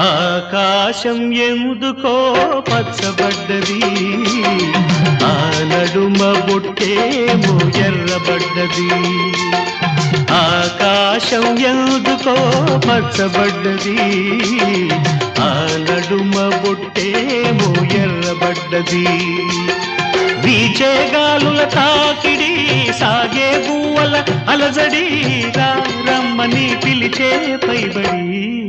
ఆకాశం ఎందుకో పచ్చబడ్డది, ఆ నడుమ బొట్టేమో ఎర్రబడ్డది. ఆకాశం ఎందుకో పచ్చబడ్డది, ఆ నడుమ బొట్టేమో ఎర్రబడ్డది. వీచే గాలుల తాకిడి, సాగే గువ్వల అలజడి, రమ్మని పిలిచే పైబడి.